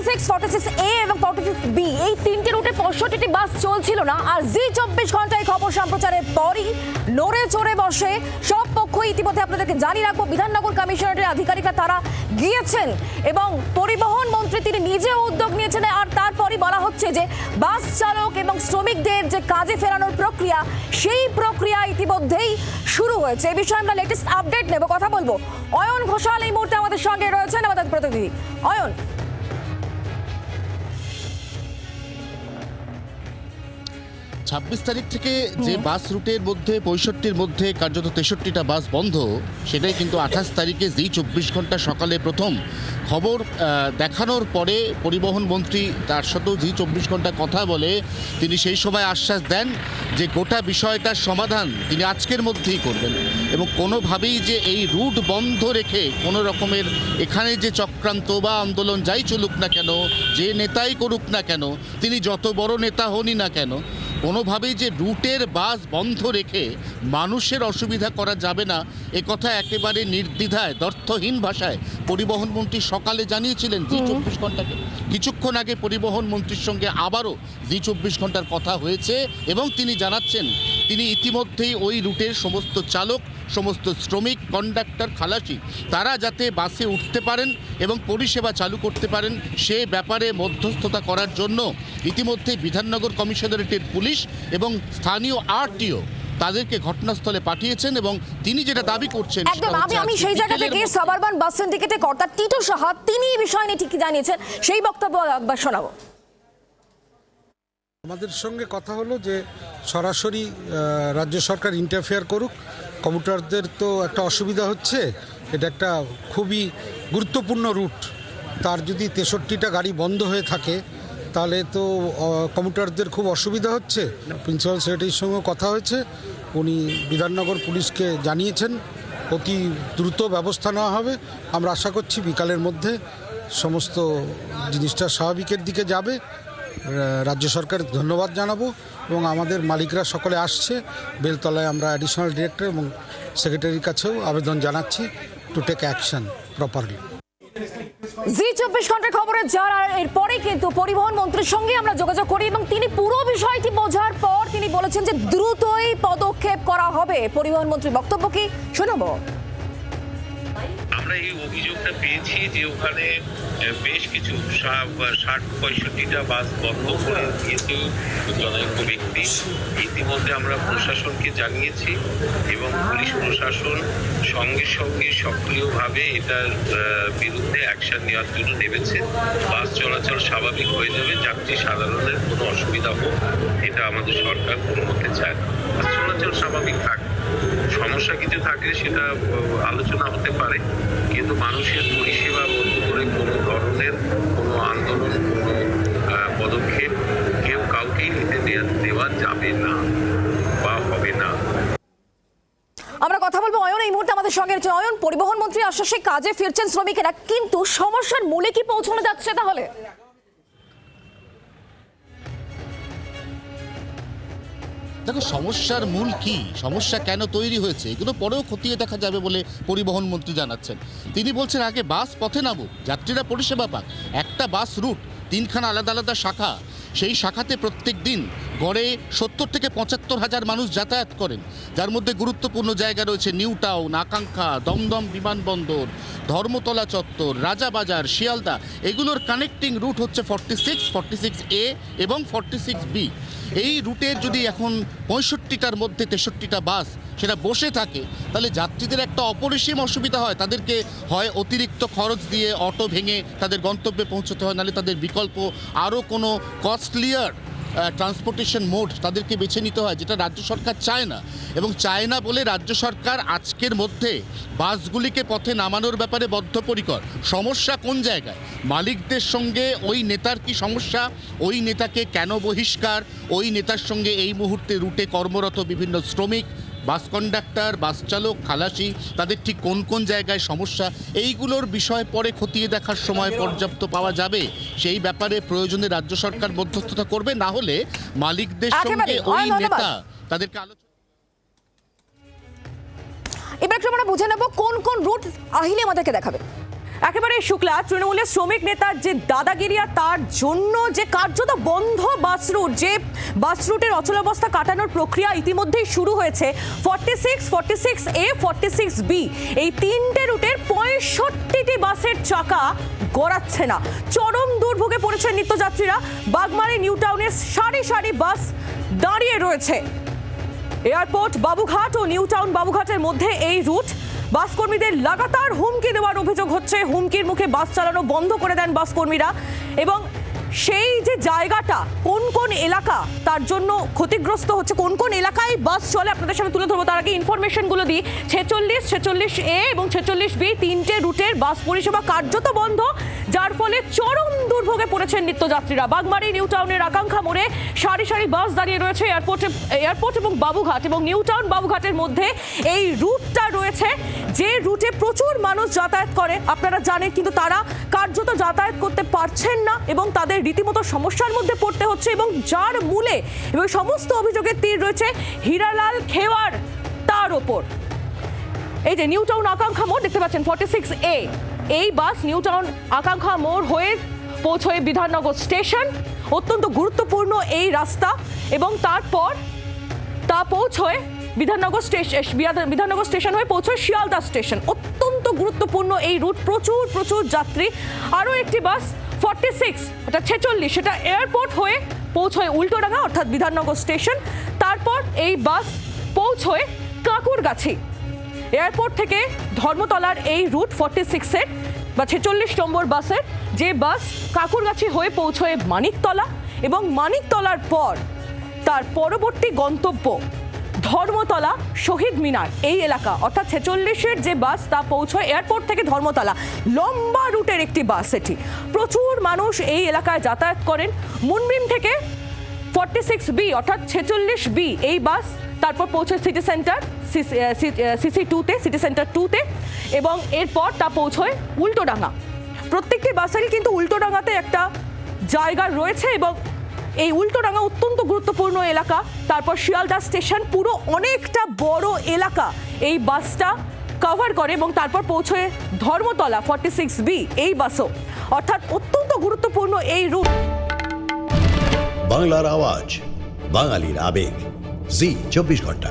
46, 46A এবং 46B এই তিনটে রুটে 65টি বাস চলছিল না। আর জি 24 ঘন্টায় খবর সম্প্রচারের পরই নড়ে চড়ে বসে সব পক্ষ। ইতিমধ্যে আপনাদেরকে জানিয়ে রাখবো, বিধাননগর কমিশনারেটের আধিকারিকরা তারা গিয়েছেন এবং পরিবহন মন্ত্রী তিনি নিজেও উদ্যোগ নিয়েছেন। আর তারপরই বলা হচ্ছে যে বাস চালক এবং শ্রমিকদের যে কাজে ফেরানোর প্রক্রিয়া, সেই প্রক্রিয়া ইতিমধ্যেই শুরু হয়েছে। এই বিষয়ে আমরা লেটেস্ট আপডেট নেব, কথা বলবো। অয়ন ঘোষাল এই মুহূর্তে আমাদের সঙ্গে রয়েছেন, আমাদের প্রতিনিধি অয়ন। 26 তারিখ থেকে যে বাস রুটের মধ্যে 65-র মধ্যে কার্যত 63টা বাস বন্ধ, সেটাই কিন্তু 28 তারিখে জি 24 ঘন্টা সকালে প্রথম খবর দেখানোর পরে পরিবহন মন্ত্রী তার সাথেও জি 24 ঘন্টা কথা বলে তিনি সেই সময় আশ্বাস দেন যে গোটা বিষয়টার সমাধান তিনি আজকের মধ্যেই করবেন এবং কোনোভাবেই যে এই রুট বন্ধ রেখে কোনো রকমের এখানে যে চক্রান্ত বা আন্দোলন যাই চলুক না কেন, যে নেতাই করুক না কেন, তিনি যত বড় নেতা হনই না কেন, কোনোভাবেই যে রুটের বাস বন্ধ রেখে মানুষের অসুবিধা করা যাবে না, এ কথা একেবারে নির্দ্বিধায় দ্ব্যর্থহীন ভাষায় পরিবহন মন্ত্রী সকালে জানিয়েছিলেন জি 24 ঘন্টাকে। কিছুক্ষণ আগে পরিবহন মন্ত্রীর সঙ্গে আবারও জি 24 ঘন্টার কথা হয়েছে এবং তিনি জানাচ্ছেন তিনি ইতিমধ্যেই ওই রুটের সমস্ত চালক, সমস্ত শ্রমিক, কন্ডাক্টর, খালাসি তারা যাতে বাসে উঠতে পারেন এবং পরিষেবা চালু করতে পারেন সে ব্যাপারে মধ্যস্থতা করার জন্য ইতিমধ্যে বিধাননগর কমিশনারেটের পুলিশ এবং স্থানীয় আরটিও তাদেরকে ঘটনাস্থলে পাঠিয়েছেন এবং তিনি যেটা দাবি করছেন একদম আমি সেই জায়গা থেকে সাবারবান বাস সিন্ডিকেটের কর্তা টিটু সাহা তিনি এই বিষয় নিয়ে ঠিক জানিয়েছেন, সেই বক্তব্য একবার শোনাবো। আমাদের সঙ্গে কথা হলো যে সরাসরি রাজ্য সরকার ইন্টারফেয়ার করুক, কমিউটারদের তো একটা অসুবিধা হচ্ছে, এটা একটা খুবই গুরুত্বপূর্ণ রুট, তার যদি 63টা গাড়ি বন্ধ হয়ে থাকে তাহলে তো কমিউটারদের খুব অসুবিধা হচ্ছে। প্রিন্সিপাল সেক্রেটারির সঙ্গে কথা হয়েছে, উনি বিধাননগর পুলিশকে জানিয়েছেন অতি দ্রুত ব্যবস্থা নেওয়া হবে। আমরা আশা করছি বিকালের মধ্যে সমস্ত জিনিসটা স্বাভাবিকের দিকে যাবে। রাজ্য সরকার ধন্যবাদ জানাবো এবং আমাদের মালিকরা সকলে আসছে। বেলতলায় আমরা অ্যাডিশনাল ডিরেক্টর এবং সেক্রেটারির কাছেও আবেদন জানাচ্ছি টু টেক অ্যাকশন প্রপারলি। জি 24 ঘন্টার খবরে যার এরপরে কিন্তু পরিবহন মন্ত্রীর সঙ্গে আমরা যোগাযোগ করি এবং তিনি পুরো বিষয়টি বোঝার পর তিনি বলেছেন যে দ্রুতই পদক্ষেপ করা হবে। পরিবহন মন্ত্রীর বক্তব্য কি শোনাবো। আমরা এই অভিযোগটা পেয়েছি যে ওখানে বেশ কিছু 60-65টা বাস বন্ধ করে দিয়েছে জনৈক ব্যক্তি। ইতিমধ্যে আমরা প্রশাসনকে জানিয়েছি এবং পুলিশ প্রশাসন সঙ্গে সঙ্গে সক্রিয়ভাবে এটার বিরুদ্ধে অ্যাকশন নেওয়ার জন্য নেমেছে। বাস চলাচল স্বাভাবিক হয়ে যাবে, যাত্রী সাধারণের কোনো অসুবিধা হোক এটা আমাদের সরকার কোনো মতে চায় না। বাস চলাচল স্বাভাবিক থাকে, সমস্যা কিছু থাকলে সেটা আলোচনা হতে পারে, কিন্তু মানুষের পরিষেবা বন্ধ করে কোনো ধরনের কোনো আন্দোলন, কোনো পদক্ষেপ কেউ কাউকেই নিতে দেওয়া যাবে না বা হবে না। আমরা কথা বলবো অয়ন এই মুহূর্তে আমাদের সঙ্গে রয়েছে। অয়ন, পরিবহন মন্ত্রী আশ্বাসে কাজে ফিরছেন শ্রমিকেরা, কিন্তু সমস্যার মূলে কি পৌঁছানো যাচ্ছে তাহলে? দেখো, সমস্যার মূল কি, সমস্যা কেন তৈরি হয়েছে, এগুলো পরেও খতিয়ে দেখা যাবে বলে পরিবহন মন্ত্রী জানাচ্ছেন। তিনি বলছেন আগে বাস পথে নামুক, যাত্রীরা পরিষেবা পাক। একটা বাস রুট 3খানা আলাদা আলাদা শাখা, সেই শাখাতে প্রত্যেক দিন গড়ে 70 থেকে 75 হাজার মানুষ যাতায়াত করেন, যার মধ্যে গুরুত্বপূর্ণ জায়গা রয়েছে নিউ টাউন, আকাঙ্ক্ষা, দমদম বিমানবন্দর, ধর্মতলা চত্বর, রাজাবাজার, শিয়ালদা। এগুলোর কানেক্টিং রুট হচ্ছে 46, 46A এবং 46B। এই রুটের যদি এখন 65টার মধ্যে 63টা বাস সেটা বসে থাকে, তাহলে যাত্রীদের একটা অপরিসীম অসুবিধা হয়। তাদেরকে হয় অতিরিক্ত খরচ দিয়ে অটো ভেঙে তাদের গন্তব্যে পৌঁছতে হয়, নাহলে তাদের বিকল্প আরও কোনো কস্টলিয়ার ট্রান্সপোর্টেশন মোড তাদেরকে বেছে নিতে হয়, যেটা রাজ্য সরকার চায় না। এবং চায় না বলে রাজ্য সরকার আজকের মধ্যে বাসগুলিকে পথে নামানোর ব্যাপারে বদ্ধপরিকর। সমস্যা কোন জায়গায়? মালিকদের সঙ্গে ওই নেতার কি সমস্যা, ওই নেতাকে কেন বহিষ্কার, ওই নেতার সঙ্গে এই মুহূর্তে রুটে কর্মরত বিভিন্ন শ্রমিক, বাস কন্ডাক্টর, বাস চালক, খালাসি, তাদের ঠিক কোন কোন জায়গায় সমস্যা, এইগুলোর বিষয় পরে খতিয়ে দেখার সময় পর্যাপ্ত পাওয়া যাবে। সেই ব্যাপারে প্রয়োজনে রাজ্য সরকার মধ্যস্থতা করবে, না হলে মালিকদের সঙ্গে ওই নেতা তাদেরকে আলোচনা। এবার একটু আমরা বুঝে নেব কোন কোন রুট আহিলে আমাদেরকে দেখাবে। একেবারে শুক্লা, তৃণমূলের শ্রমিক নেতার যে দাদাগিরি আর তার জন্য যে কার্যত বন্ধ বাস রুট, যে বাস রুটের অচলাবস্থা কাটানোর প্রক্রিয়া ইতিমধ্যেই শুরু হয়েছে। 46, 46A, 46B এই তিনটে রুটের 65টি বাসের চাকা গড়াচ্ছে না। চরম দুর্ভোগে পড়েছেন নিত্যযাত্রীরা। বাগমারি নিউ টাউনের সারি সারি বাস দাঁড়িয়ে রয়েছে। এয়ারপোর্ট বাবুঘাট ও নিউ টাউন বাবুঘাটের মধ্যে এই রুট। বাস কর্মীদের লাগাতার হুমকি দেওয়ার অভিযোগ হচ্ছে। হুমকির মুখে বাস চালানো বন্ধ করে দেন বাস কর্মীরা। এবং সেই যে জায়গাটা, কোন কোন এলাকা তার জন্য ক্ষতিগ্রস্ত হচ্ছে, কোন কোন এলাকায় বাস চলে আপনাদের সামনে তুলে ধরবো। তার আগে ইনফরমেশনগুলো দিই। 46, 46A এবং 46B তিনটে রুটের বাস পরিষেবা কার্যত বন্ধ, যার ফলে চরম দুর্ভোগে পড়েছেন নিত্যযাত্রীরা। বাগমারি নিউ টাউনের আকাঙ্ক্ষা মোড়ে সারি সারি বাস দাঁড়িয়ে রয়েছে। এয়ারপোর্ট এবং বাবুঘাট এবং নিউ টাউন বাবুঘাটের মধ্যে এই রুটটা রয়েছে, যে রুটে প্রচুর মানুষ যাতায়াত করে আপনারা জানেন, কিন্তু তারা কার্যত যাতায়াত করতে পারছেন না এবং তাদের রীতিমতো সমস্যার মধ্যে পড়তে হচ্ছে। এবং যার মূলে এবং সমস্ত অভিযোগের তীর রয়েছে হীরালাল খেওয়ার, তার ওপর। এই যে নিউ টাউন আকাঙ্ক্ষা মোড় দেখতে পাচ্ছেন 46A, এই বাস নিউ টাউন আকাঙ্ক্ষা মোড় হয়ে পৌঁছয় বিধাননগর স্টেশন। অত্যন্ত গুরুত্বপূর্ণ এই রাস্তা। এবং তারপর তা পৌঁছয় বিধাননগর স্টেশন হয়ে পৌঁছয় শিয়ালদা স্টেশন। অত্যন্ত গুরুত্বপূর্ণ এই রুট, প্রচুর যাত্রী। আরও একটি বাস 46, এটা 46, সেটা এয়ারপোর্ট হয়ে পৌঁছয় উল্টোডাঙ্গা অর্থাৎ বিধাননগর স্টেশন। তারপর এই বাস পৌঁছয় কাঁকুরগাছি। এয়ারপোর্ট থেকে ধর্মতলার এই রুট 46-এর বা 46 নম্বর বাসের, যে বাস কাঁকুরগাছি হয়ে পৌঁছয় মানিকতলা এবং মানিকতলার পর তার পরবর্তী গন্তব্য ধর্মতলা শহীদ মিনার এই এলাকা। অর্থাৎ 46-এর যে বাস তা পৌঁছয় এয়ারপোর্ট থেকে ধর্মতলা। লম্বা রুটের একটি বাস এটি। প্রচুর মানুষ এই এলাকায় যাতায়াত করেন। মুনবিম থেকে 46B অর্থাৎ 46B এই বাস তারপর পৌঁছয় সিটি সেন্টার CC2-তে, সিটি সেন্টার 2-তে, এবং এরপর তা পৌঁছয় উল্টোডাঙ্গা। প্রত্যেকটি বাসেরই কিন্তু উল্টোডাঙ্গাতে একটা জায়গা রয়েছে এবং এই উল্টোডাঙ্গা অত্যন্ত গুরুত্বপূর্ণ এলাকা। তারপর শিয়ালদা স্টেশন, পুরো অনেকটা বড় এলাকা এই বাসটা কভার করে এবং তারপর পৌঁছয় ধর্মতলা 46B এই বাসও। অর্থাৎ অত্যন্ত গুরুত্বপূর্ণ এই রুট। বাংলার আওয়াজ, বাঙালির আবেগ, জি 24 ঘন্টা।